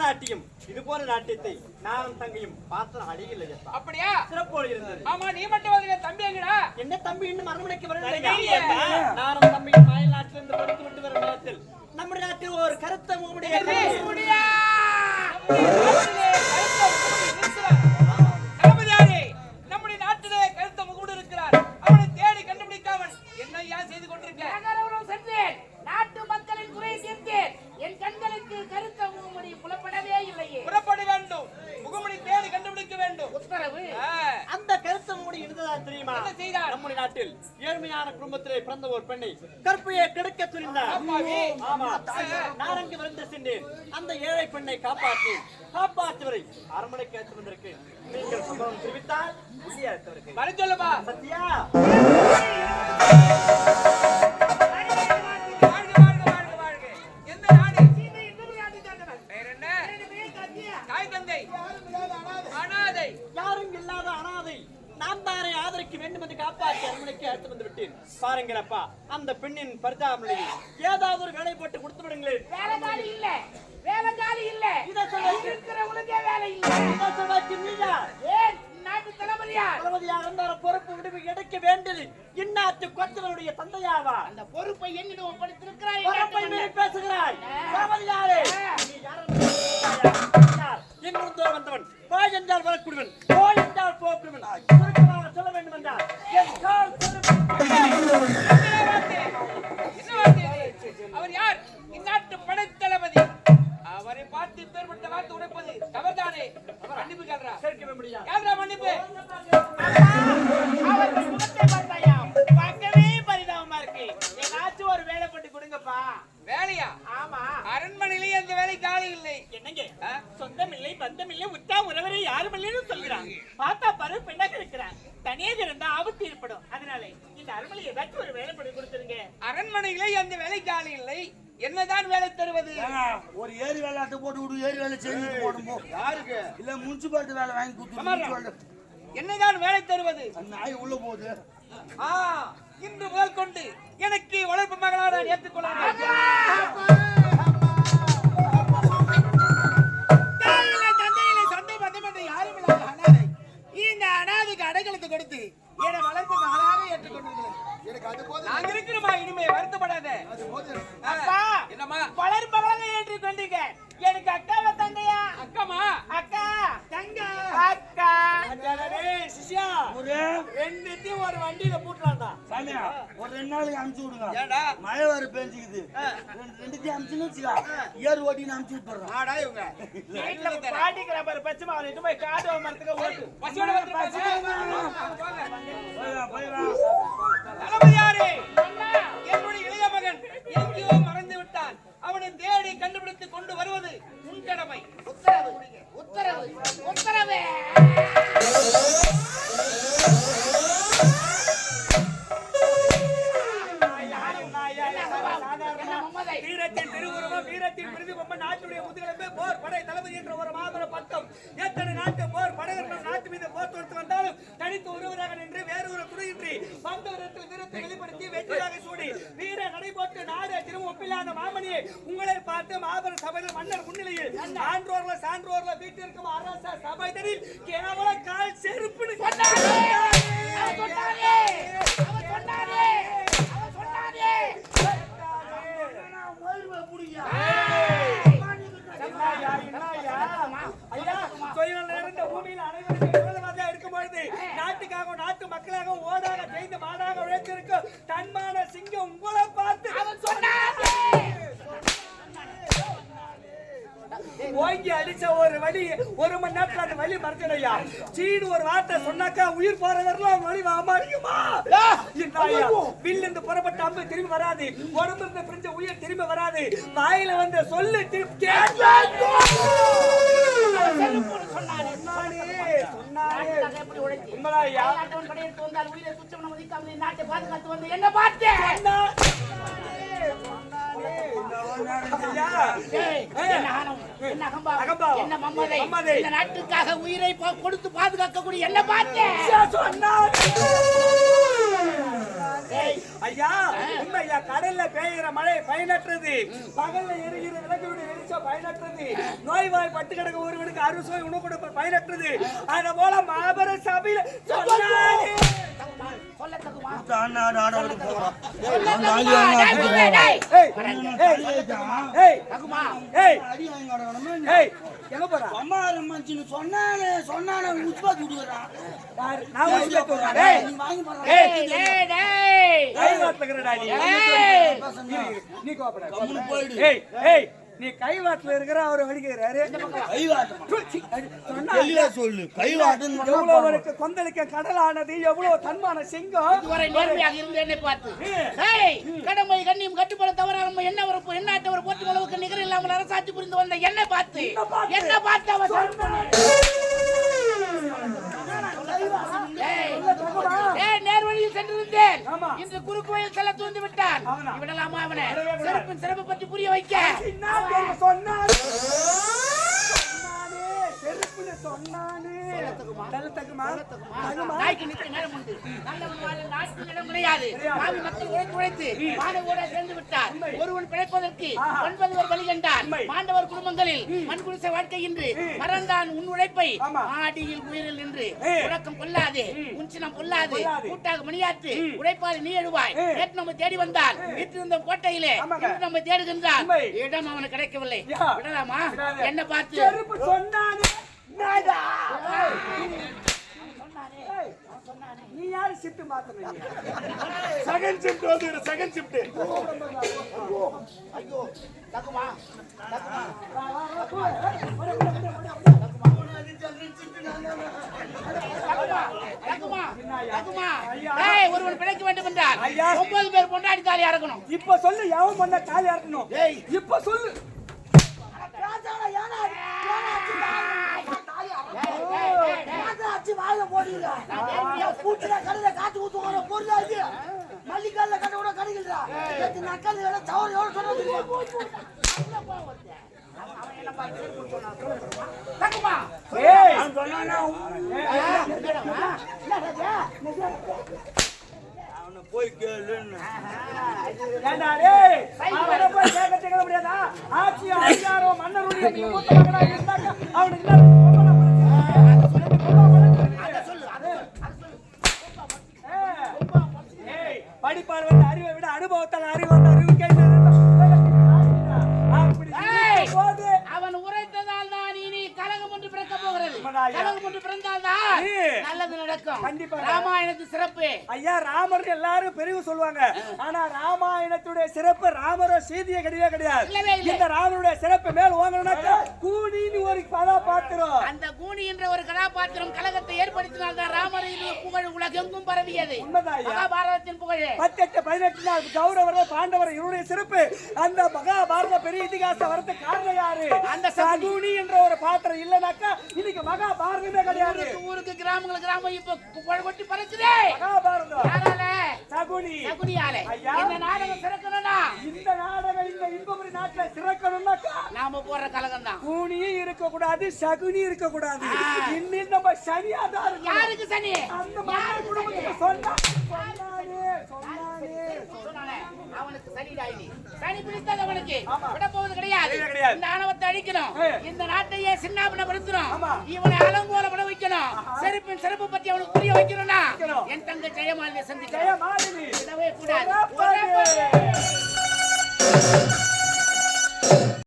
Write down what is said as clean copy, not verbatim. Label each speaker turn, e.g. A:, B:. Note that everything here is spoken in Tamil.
A: நாட்டியம் இது போல நாட்டியத்தை நானும் தங்கையும் பார்த்து அடியில்
B: அப்படியா?
A: சிறப்போடு இருந்தது.
B: ஆமா, நீ மட்டும் வந்து தம்பி எங்கடா?
A: என்ன தம்பி இன்னும் அரண்மனைக்கு வரவில்லை? நானும் தம்பியும் மாய நாட்டிலிருந்து படித்து விட்டு வரும் நேரத்தில் நம்முடைய நாட்டில் ஒரு கருத்த முகமுடைய
B: நம்முடைய நாட்டிலே கருத்த முகமுடி இருக்கிறார். அவனை தேடி கண்டுபிடிக்காமல் என்ன ஏன் செய்து கொண்டிருக்க?
C: நாட்டு மக்களின் குறை தீர்த்தேன். என் கண்களுக்கு கருத்த முகமுடி புலப்படவே இல்லையே.
B: புறப்பட வேண்டும். முகமுடி தேடி கண்டுபிடிக்க வேண்டும்.
C: உத்தரவு.
A: அந்த கருத்த முகமுடி இருந்ததா தெரியுமா?
B: என்ன செய்தார்?
A: நம்முடைய நாட்டில் ஏழ்மையான குடும்பத்திலே பிறந்த ஒரு பெண்ணை கற்பையை கெடுக்க துணிந்தார். ஆமா, நான் அங்கு வந்து சென்றேன். அந்த ஏழை பெண்ணை காப்பாற்றுவரை அரண்மனைக்கு அழைத்து வந்திருக்கு. நீங்கள் சம்பவம் தெரிவித்தால்
B: வர சொல்லுமா?
A: சத்யா யாரும் இல்லாத அனாதை நான் தானே ஆதரிக்க வேண்டும் என்று காப்பாற்றி அரண்மனைக்கு அழைத்து வந்து விட்டேன். பாருங்களப்பா, அந்த பெண்ணின் பரிதாபங்களை ஏதாவது ஒரு வேலை போட்டு கொடுத்து விடுங்களேன்.
C: வேலைக்காரி இல்ல, வேலைக்காரி இல்ல.
A: இதை சொல்ல
C: இருக்கிறவங்களுக்கே வேலை இல்ல.
A: இதை சொல்ல நீயா
C: ஏன் நாட்டு தளபதியாக
A: இருந்தார பொறுப்பு விடுவி எடுக்க வேண்டியது இந்நாட்டு கொத்தவனுடைய தந்தையாவா?
C: அந்த பொறுப்பை என்னிடம் ஒப்படைத்திருக்கிறாய்.
A: பொறுப்பை மீறி பேசுகிறாய். தளபதியாரே, நீ எங்கிருந்தோ வந்தவன். வா என்றால் வரக்கூடியவன், போ என்றால் போக்கூடியவன். சுருக்கமாக சொல்ல வேண்டும் என்றால் என் கால்
B: அவர் யார்? இந்நாட்டு படைத்தளபதி. அவரை பார்த்து பேர்பட்ட வார்த்தை உடைப்பது தவறுதானே? மன்னிப்பு கேட்கிறா.
A: கேட்கவே முடியாது.
B: கேட்கிறா மன்னிப்பு.
C: அவர்கள் முகத்தை பார்த்தாயா? பார்க்கவே பரிதாபமா இருக்கு. ஏதாச்சும் ஒரு வேலை பண்ணி கொடுங்கப்பா.
B: வேலையா?
C: ஆமா,
B: அரண்மனையிலே அந்த வேலைக்கு ஆளு இல்லை.
C: என்னங்க சொந்தம் இல்லை, பந்தம் இல்லை, உத்தா உறவரை யாரும் இல்லைன்னு சொல்கிறாங்க. பார்த்தா பாரு, பெண்ணாக இருக்கிறான். தனியாக இருந்தா ஆபத்து ஏற்படும். அதனால இந்த அரண்மனையை ஏதாச்சும் ஒரு வேலை பண்ணி கொடுத்துருங்க.
B: அரண்மனையிலே அந்த வேலைக்கு ஆளு இல்லை. என்னதான் வேலை தருவது?
D: ஒரு ஏரி வேலை போட்டு விடு, ஏரி வேலை செஞ்சு போடுமோ.
A: யாருக்கு?
D: இல்ல முனிசிபாலிட்டி வேலை வாங்கி கொடுத்து.
B: என்னதான் வேலை தருவது?
D: நாய் உள்ள போகுது.
B: இன்று முதல் கொண்டு எனக்கு வளர்ப்பு மகளாக நான் ஏற்றுக்கொள்கிறேன்.
C: சொந்த பந்தம் என்ற யாரும் இல்லாத அனாதை. இந்த அனாதைக்கு அடைக்கலத்தை கொடுத்து என்னை வளர்ப்பு மகளாக ஏற்றுக்கொண்டிருக்கிறேன்.
D: எனக்கு அது போதும்.
B: நாங்க இருக்கிறோமா, இனிமே வருத்தப்படாத.
C: அப்பா,
B: என்னம்மா
C: வளர்ப்பு மகளாக ஏற்றுக்கொண்டீங்க. எனக்கு அக்காவா தங்கையா?
B: அக்காமா?
C: அக்கா தங்க அக்கா.
A: சிஷ்யா, ரெண்டுத்தையும் ஒரு வண்டியில போட்டுலாம்டா.
D: சாமியா, ஒரு 2 நாளைக்கு அனுப்பிச்சு விடுங்க.
B: ஏண்டா
D: மழை வர பேஞ்சுக்குது. ரெண்டுத்தையும் அனுப்பிச்சுன்னு வச்சுக்கா, ஏறு ஓட்டின்னு அனுப்பிச்சு விட்டுறோம்.
A: ஆடா இவங்க
C: வீட்டுல பாட்டிக்கிற பாரு, பச்சை மாவு இட்டு போய் காட்டு மரத்துக்கு ஓட்டு.
B: பசியோட
D: போயிடா.
B: தளபதியாரே, என்னுடைய இளைய மகன் எங்கேயோ மறந்து விட்டான். அவனை தேடி கண்டுபிடித்து கொண்டு வருவது உன் கடமை.
C: உத்தரவு, உத்தரவு, உத்தரவு.
A: வீரத்தின் திருவுருவம், வீரத்தின் பிரதிபம், நாட்டுடைய முதுகெலும்பு, போர் படை தளபதி என்ற ஒரு மாபெரும் பக்கம். எத்தனை நாட்டு போர் படைகள் நாட்டு மீது போர் தொடுத்து வந்தாலும் தனித்து ஒருவராக நின்று வேறு ஒரு துணையின்றி வந்தவரத்தில் வீரத்தை வெளிப்படுத்தி வெற்றியாக சூடி வீர நடைபோட்டு நாடு திரும்ப ஒப்பில்லாத மாமணியை உங்களை பார்த்து மாபெரும் சபையில் மன்னர் முன்னிலையில் சான்றோர்ல வீட்டிற்கும் அரச சபைதரில் கேவல கால் செருப்பு பூமியில் அனைவருக்கும் இருக்கும்பொழுது நாட்டுக்காக நாட்டு மக்களாக ஓடாக செய்து மாடாக உழைத்திருக்கும் தன்மான சிங்கம் உங்களை பார்த்து ஓங்கி அடிச்ச ஒரு வலி 1 மணி நேரத்துல அந்த வலி மறைஞ்சடையா. சீடு ஒரு வார்த்தை சொன்னாக்கா உயிர் போறவரெல்லாம் வலி மாறிக்குமா? வில்லு புறப்பட்ட அம்பு திரும்பி வராது, உடம்பு இருந்து பிரிஞ்ச உயிர் திரும்பி வராது. வாயில வந்து சொல்லு
C: நாட்டை பாதுகாத்து வந்து என்ன பார்த்தேன்? நாட்டுக்காக உயிரை கொடுத்து பாதுகாக்கக்கூடிய என்ன பார்த்தேன்?
A: ஐயா, உண்மையா கடல்ல பெய்கிற மழை பயனற்றது, பகல்ல எரிகிற விளக்குடைய வெளிச்சம் பயனற்றது, நோய்வாய் பட்டு கிடக்க ஒருவனுக்கு அறுசுவை உணவு கொடுப்ப பயனற்றது. அது போல மாபெரும் சபையில சொன்னானே. எங்க போறா?
D: சொன்னானே உச்பா துடுறான்.
A: நான் ஊசியா தூக்குறேன். நீ கோபப்படாத.
D: கம்முனு போயிடு.
A: ஏய் ஏய் நீ கைவாட்டுல இருக்கிற அவரை வடிக்கிறாரு.
D: சொல்லு கைவாட்டம்
A: எவ்வளவு கொந்தளிக்க கடலானது, எவ்வளவு தன்மான சிங்கம்.
B: இதுவரை நேர்மையாக இருந்து என்னை பார்த்து கடமை கண்ணியம் கட்டுப்பட தவிர நம்ம என்ன வரப்பு எண்ணாட்டவர் போற்றும் அளவுக்கு நிகர் இல்லாமல் அரசாட்சி புரிந்து வந்த என்னை பார்த்து நேர்வழியில் சென்றிருந்தேன். இன்று குறுக்கு வழியில் செல்ல தூண்டி விட்டான். விடலாமா அவனை? சிறப்பின் சிறப்பு பற்றி புரிய வைக்க ஒருவன் பிழைப்பதற்கு 9 வழி கண்டான். மாண்டவர் குடும்பங்களில் மண்குடிசை வாழ்க்கை இன்று மறந்தான் உன் உழைப்பை. ஆடியில் உயிரில் நின்று உறக்கம் கொள்ளாது, உன்சினம் கொள்ளாது, கூட்டாக மணியாற்று உழைப்பாளி நீ எழுவாய். நேற்று நம்ம தேடி வந்தான். வீட்டிருந்த கோட்டையிலே இன்று நம்ம தேடுகின்றான். இடம் அவனுக்கு கிடைக்கவில்லை. விடலாமா? என்ன பார்த்து
A: நீ யாரு ஷிஃப்ட் மாத்துறீங்க?
E: செகண்ட் ஷிஃப்ட் வந்து செகண்ட் ஷிஃப்ட்.
B: ஐயோ தக்குமா ஒருவன் பிழைக்க வேண்டும் என்றால் 9 பேர் பொண்டாடி தாலி அறக்கணும்.
A: இப்ப சொல்லு, எவன் பண்ண தாலி அறக்கணும்? இப்ப சொல்லு.
D: மல்லிகால கட்ட கூட கிடைக்கல. நக்கல் சவர் எவ்வளவு சொன்னது?
E: போய் கேளு.
A: முடியாதா? ஆட்சி அதிகாரம் மன்னருடைய அவனுக்கு படிப்பால் வந்து அறிவை விட அனுபவத்தால் அறிவு வந்து அறிவு
B: அவன் உரைத்ததால் தான் இனி கலகம் ஒன்று பிறக்க போகிறது. கலகம் ஒன்று பிறந்தால் தான் நல்லது நடக்கும்.
A: கண்டிப்பா
B: ராமாயணத்து சிறப்பு.
A: ஐயா, ராமர் எல்லாரும் பெரிய சொல்லுவாங்க. ஆனா ராமாயணத்துடைய சிறப்பு ராமரோ சீதையே கிடையவே கிடையாது. இந்த ராமருடைய சிறப்பு மேல் ஓங்கணும்னா கூனின்னு ஒரு கதாபாத்திரம்.
B: அந்த கூனி என்ற ஒரு கதாபாத்திரம் கலகத்தை ஏற்படுத்தினால் தான் ராமரின் புகழ் உலகெங்கும் பரவியது. மகாபாரதத்தின் புகழ்
A: 18 18 நாள் கௌரவர் பாண்டவர் இவருடைய சிறப்பு. அந்த மகாபாரத பெரிய இதிகாசம் வரது காரணம் யாரு?
B: அந்த
A: சகுனி என்ற ஒரு பாத்திரம் இல்லனாக்கா இன்னைக்கு மகாபாரதமே கிடையாது.
B: ஊருக்கு கிராமங்கள் கிராமம் இப்ப புகழ் கொட்டி பறக்குதே.
A: மகாபாரதம்
B: யாரால?
A: சகுனி.
B: சகுனியாலே. இந்த நாடகம் சிறக்கணும்னா,
A: இந்த நாடகம் இந்த இன்பபுரி நாட்டுல சிறக்கணும்னாக்கா
B: நாம போற கலகம் தான்.
A: கூனியே இருக்க கூடாது, சகுனி இருக்க கூடாது. இன்னும் நம்ம சனியாதான் இருக்கு.
B: யாருக்கு சனி?
A: அந்த மாதிரி குடும்பத்துக்கு சொன்னானே.
B: அவனுக்கு சனிடாயினி. சனி பிடித்தது அவனுக்கு விட போவது கிடையாது. இந்த ஆணவத்தை அழிக்கணும். இந்த நாட்டையே சின்னாபின்னப்படுத்தணும். இவனை அலங்கோலப்பட வைக்கணும். செருப்பின் சிறப்பு பற்றி அவனுக்கு புரிய வைக்கணும்னா என் தங்க ஜெயமாலியை சந்திக்க கூடாது.